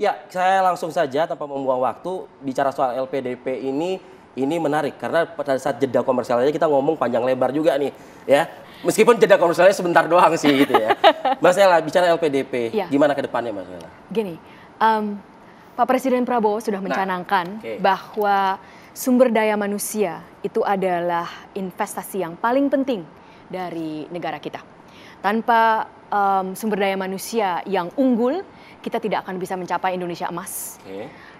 Ya, saya langsung saja tanpa membuang waktu bicara soal LPDP ini menarik karena pada saat jeda komersialnya kita ngomong panjang lebar juga nih, ya. Meskipun jeda komersialnya sebentar doang sih gitu ya. Mas Ella, bicara LPDP, Ya. gimana ke depannya Mas Ella? Gini, Pak Presiden Prabowo sudah mencanangkan bahwa sumber daya manusia itu adalah investasi yang paling penting dari negara kita. Tanpa sumber daya manusia yang unggul, kita tidak akan bisa mencapai Indonesia emas.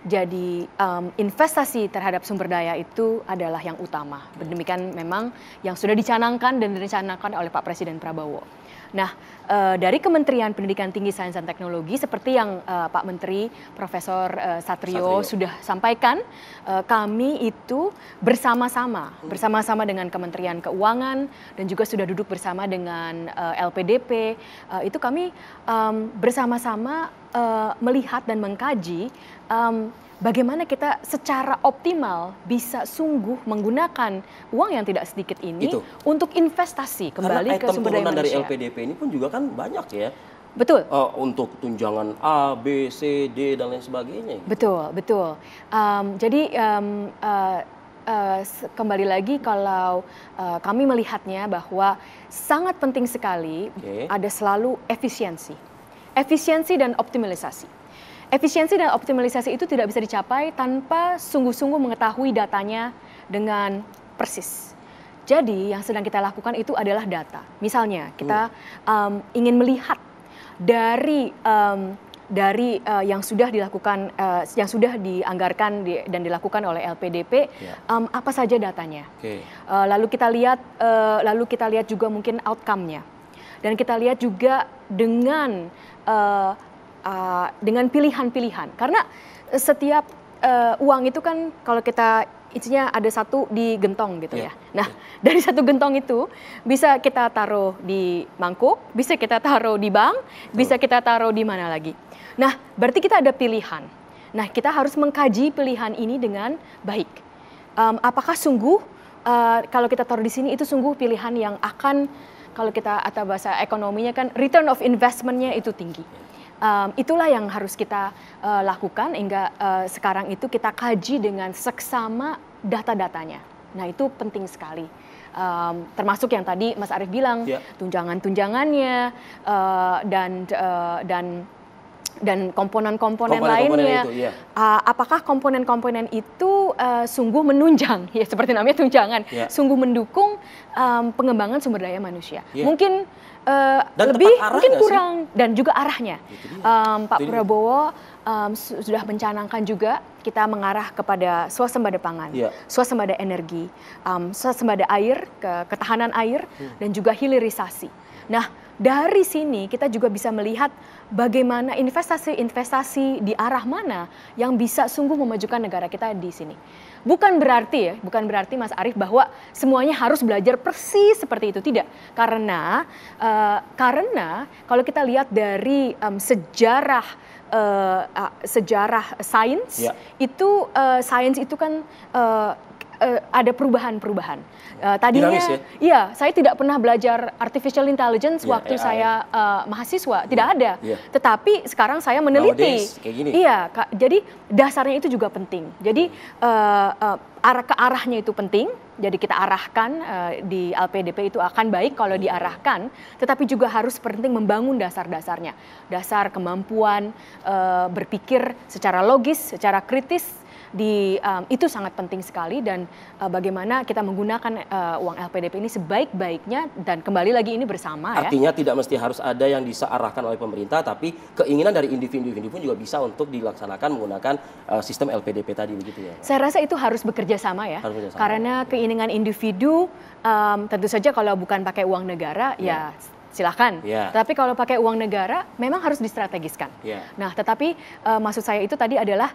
Jadi investasi terhadap sumber daya itu adalah yang utama. Demikian memang yang sudah dicanangkan dan direncanakan oleh Pak Presiden Prabowo. Nah, dari Kementerian Pendidikan Tinggi Sains dan Teknologi, seperti yang Pak Menteri Profesor Satrio sudah sampaikan, kami itu bersama-sama dengan Kementerian Keuangan dan juga sudah duduk bersama dengan LPDP, itu kami bersama-sama melihat dan mengkaji bagaimana kita secara optimal bisa sungguh menggunakan uang yang tidak sedikit ini untuk investasi kembali ke sumber daya manusia. Dari LPDP ini pun juga kan banyak ya. Betul. Untuk tunjangan A, B, C, D dan lain sebagainya. Betul. Jadi kembali lagi kalau kami melihatnya bahwa sangat penting sekali ada selalu efisiensi dan optimalisasi. Efisiensi dan optimalisasi itu tidak bisa dicapai tanpa sungguh-sungguh mengetahui datanya dengan persis. Jadi yang sedang kita lakukan itu adalah data. Misalnya kita ingin melihat dari yang sudah dilakukan, yang sudah dianggarkan dan dilakukan oleh LPDP, apa saja datanya. Lalu kita lihat juga mungkin outcome-nya. Dan kita lihat juga dengan pilihan-pilihan, karena setiap uang itu kan kalau kita isinya ada satu di gentong gitu ya. Nah, dari satu gentong itu bisa kita taruh di mangkuk, bisa kita taruh di bank, bisa kita taruh di mana lagi. Nah, berarti kita ada pilihan. Nah, kita harus mengkaji pilihan ini dengan baik. Apakah sungguh kalau kita taruh di sini itu sungguh pilihan yang akan, kalau kita atau bahasa ekonominya kan return of investment-nya itu tinggi. Itulah yang harus kita lakukan hingga sekarang itu kita kaji dengan seksama data-datanya. Nah, itu penting sekali. Termasuk yang tadi Mas Arief bilang, tunjangan-tunjangannya dan komponen-komponen lainnya. Apakah komponen-komponen itu sungguh menunjang, ya seperti namanya tunjangan, sungguh mendukung pengembangan sumber daya manusia. Mungkin lebih, mungkin kurang, dan juga arahnya. Pak Prabowo sudah mencanangkan juga kita mengarah kepada swasembada pangan, swasembada energi, swasembada air, ketahanan air, dan juga hilirisasi. Nah, dari sini kita juga bisa melihat bagaimana investasi-investasi di arah mana yang bisa sungguh memajukan negara kita di sini. Bukan berarti Mas Arief bahwa semuanya harus belajar persis seperti itu, tidak. Karena kalau kita lihat dari sejarah sains, sains itu kan ada perubahan-perubahan. Tadinya, saya tidak pernah belajar artificial intelligence waktu saya mahasiswa, tidak ada. Tetapi sekarang saya meneliti. Jadi dasarnya itu juga penting. Jadi ke arahnya itu penting. Jadi kita arahkan di LPDP itu akan baik kalau diarahkan, tetapi juga harus penting membangun dasar-dasarnya. Dasar kemampuan berpikir secara logis, secara kritis. Itu sangat penting sekali, dan bagaimana kita menggunakan uang LPDP ini sebaik-baiknya, dan kembali lagi ini bersama. Artinya tidak mesti harus ada yang diarahkan oleh pemerintah, tapi keinginan dari individu-individu pun juga bisa untuk dilaksanakan menggunakan sistem LPDP tadi, begitu ya? Saya rasa itu harus bekerja sama ya, karena keinginan individu tentu saja kalau bukan pakai uang negara ya silahkan. Tapi kalau pakai uang negara memang harus distrategiskan. Nah, tetapi maksud saya itu tadi adalah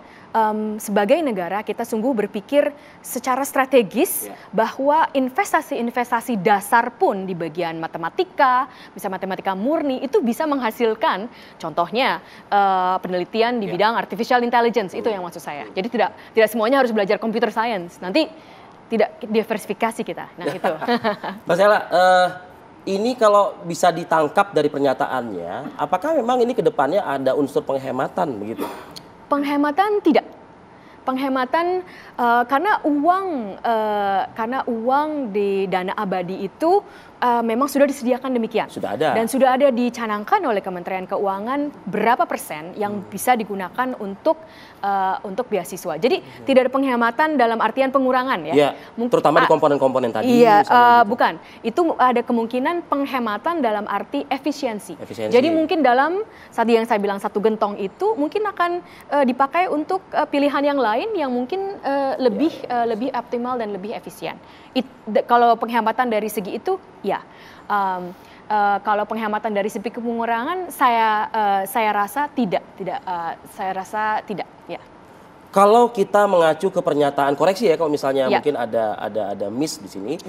sebagai negara kita sungguh berpikir secara strategis bahwa investasi-investasi dasar pun di bagian matematika, bisa matematika murni, itu bisa menghasilkan contohnya penelitian di bidang artificial intelligence, itu yang maksud saya. Jadi tidak semuanya harus belajar computer science. Nanti tidak diversifikasi kita. Nah, itu. Mas Ella, ini kalau bisa ditangkap dari pernyataannya, apakah memang ini ke depannya ada unsur penghematan begitu? Penghematan tidak. Penghematan karena uang di dana abadi itu memang sudah disediakan demikian. Sudah ada. Dan sudah ada dicanangkan oleh Kementerian Keuangan berapa persen yang bisa digunakan untuk beasiswa. Jadi tidak ada penghematan dalam artian pengurangan ya. Ya, terutama di komponen-komponen tadi. Iya, bukan. Itu ada kemungkinan penghematan dalam arti efisiensi. Jadi mungkin dalam tadi yang saya bilang 1 gentong itu mungkin akan dipakai untuk pilihan yang lain yang mungkin lebih optimal dan lebih efisien. Kalau penghematan dari segi itu, ya. Kalau penghematan dari segi pengurangan, saya rasa tidak. Saya rasa tidak. Ya. Kalau kita mengacu ke pernyataan koreksi ya, kalau misalnya mungkin ada miss di sini,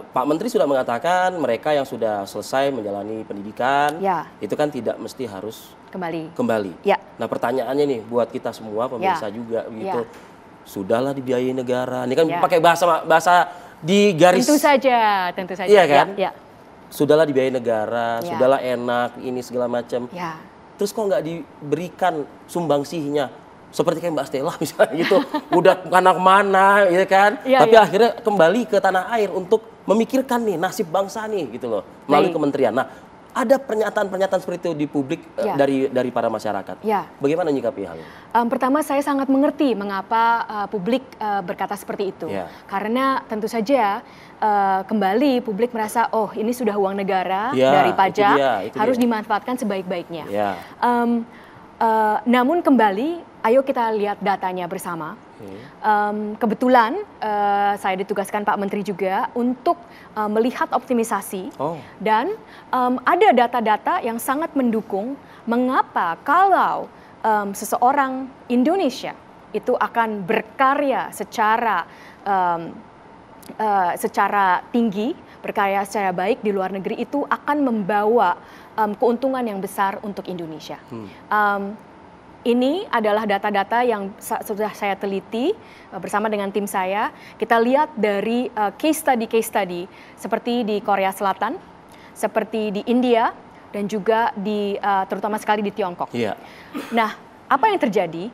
Pak Menteri sudah mengatakan mereka yang sudah selesai menjalani pendidikan, itu kan tidak mesti harus kembali. Ya. Nah pertanyaannya nih buat kita semua pemirsa juga begitu, sudahlah dibiayai negara. Ini kan pakai bahasa di garis. Tentu saja. Iya kan? Ya. Sudahlah dibiayai negara, sudahlah enak ini segala macam. Terus kok nggak diberikan sumbangsihnya? Seperti kayak Mbak Stella misalnya gitu, udah kemana-mana ya kan, tapi akhirnya kembali ke tanah air untuk memikirkan nih nasib bangsa nih gitu loh, melalui kementerian. Nah, ada pernyataan-pernyataan seperti itu di publik dari para masyarakat. Bagaimana menyikapi hal ini? Pertama, saya sangat mengerti mengapa publik berkata seperti itu. Karena tentu saja kembali publik merasa, oh ini sudah uang negara dari pajak, harus dimanfaatkan sebaik-baiknya. Namun kembali, ayo kita lihat datanya bersama. Kebetulan saya ditugaskan Pak Menteri juga untuk melihat optimisasi dan ada data-data yang sangat mendukung mengapa kalau seseorang Indonesia itu akan berkarya secara tinggi, berkarya secara baik di luar negeri itu akan membawa keuntungan yang besar untuk Indonesia. Ini adalah data-data yang sudah saya teliti bersama dengan tim saya. Kita lihat dari case study seperti di Korea Selatan, seperti di India, dan juga terutama sekali di Tiongkok. Nah, apa yang terjadi?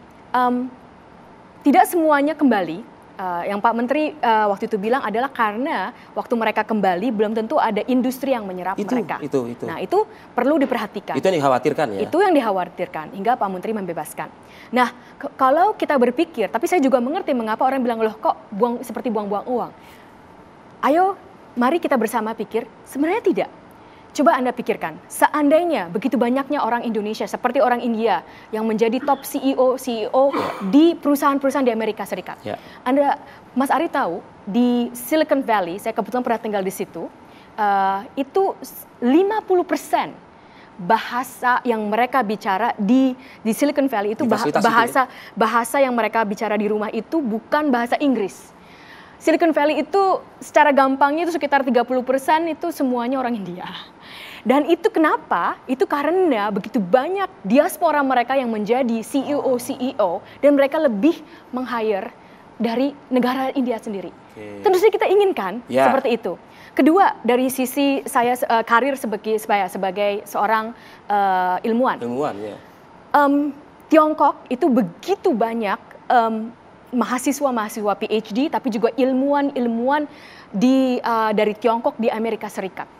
Tidak semuanya kembali. Yang Pak Menteri waktu itu bilang adalah karena waktu mereka kembali belum tentu ada industri yang menyerap mereka. Nah itu perlu diperhatikan. Itu yang dikhawatirkan ya? Itu yang dikhawatirkan hingga Pak Menteri membebaskan. Nah kalau kita berpikir, tapi saya juga mengerti mengapa orang bilang loh kok seperti buang-buang uang. Ayo mari kita bersama pikir, sebenarnya tidak. Coba Anda pikirkan, seandainya begitu banyaknya orang Indonesia seperti orang India yang menjadi top CEO di perusahaan-perusahaan di Amerika Serikat. Mas Ari tahu, di Silicon Valley, saya kebetulan pernah tinggal di situ, itu 50% bahasa yang mereka bicara di Silicon Valley itu bahasa yang mereka bicara di rumah itu bukan bahasa Inggris. Silicon Valley itu secara gampangnya itu sekitar 30% itu semuanya orang India. Dan itu kenapa? Itu karena begitu banyak diaspora mereka yang menjadi CEO dan mereka lebih meng-hire dari negara India sendiri. Tentu saja kita inginkan seperti itu. Kedua, dari sisi saya karir sebagai seorang ilmuwan. Tiongkok itu begitu banyak mahasiswa PhD, tapi juga ilmuwan dari Tiongkok di Amerika Serikat.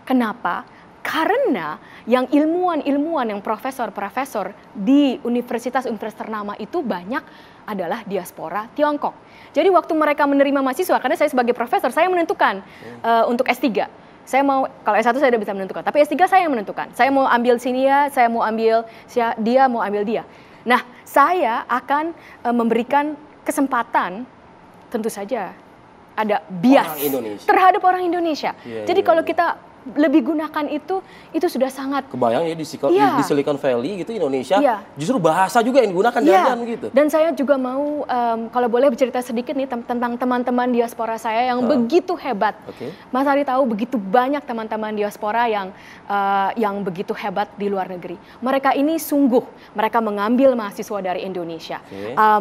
Kenapa? Karena yang ilmuwan yang profesor di universitas ternama itu banyak adalah diaspora Tiongkok. Jadi waktu mereka menerima mahasiswa, karena saya sebagai profesor, saya menentukan untuk S3. Saya mau, kalau S1 saya tidak bisa menentukan, tapi S3 saya yang menentukan. Saya mau ambil sini ya, saya mau ambil dia, mau ambil dia. Nah, saya akan memberikan kesempatan, tentu saja ada bias terhadap orang Indonesia. Jadi kalau kita lebih gunakan itu sudah sangat kebayang ya di Silicon Valley gitu Indonesia justru bahasa juga yang digunakan jangan gitu. Dan saya juga mau kalau boleh bercerita sedikit nih tentang teman-teman diaspora saya yang begitu hebat. Mas Ari tahu begitu banyak teman-teman diaspora yang begitu hebat di luar negeri. Mereka ini mereka mengambil mahasiswa dari Indonesia.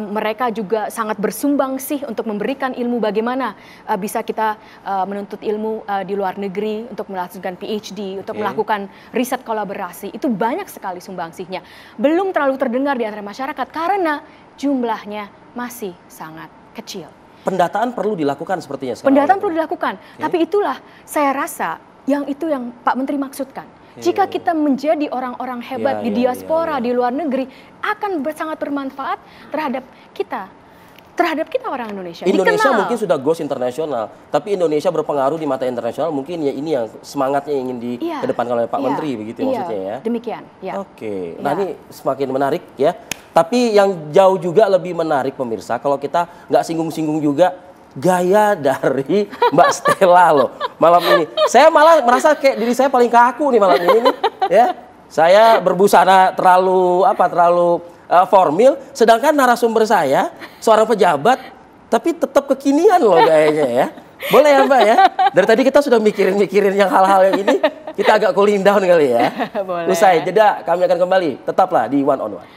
Mereka juga sangat bersumbangsi untuk memberikan ilmu bagaimana bisa kita menuntut ilmu di luar negeri untuk melanjutkan PhD, untuk melakukan riset kolaborasi, itu banyak sekali sumbangsihnya. Belum terlalu terdengar di antara masyarakat karena jumlahnya masih sangat kecil. Pendataan perlu dilakukan sepertinya sekarang. Pendataan perlu dilakukan, tapi itulah saya rasa yang Pak Menteri maksudkan. Jika kita menjadi orang-orang hebat di diaspora, di luar negeri, akan sangat bermanfaat terhadap kita orang Indonesia. Indonesia dikenal. mungkin sudah goes internasional, tapi Indonesia berpengaruh di mata internasional. Mungkin ya ini yang semangatnya ingin dikedepankan oleh Pak Menteri, begitu maksudnya ya. Demikian. Ya. Oke, nah ini semakin menarik ya. Tapi yang jauh juga lebih menarik pemirsa, kalau kita nggak singgung-singgung juga gaya dari Mbak Stella loh malam ini. Saya malah merasa kayak diri saya paling kaku nih malam ini nih, ya. Saya berbusana terlalu formal, sedangkan narasumber saya seorang pejabat, tapi tetap kekinian loh kayaknya ya. Boleh ya Mbak ya? Dari tadi kita sudah mikirin yang hal-hal yang ini, kita agak cooling down kali ya. Boleh. Usai jeda kami akan kembali, tetaplah di One on One.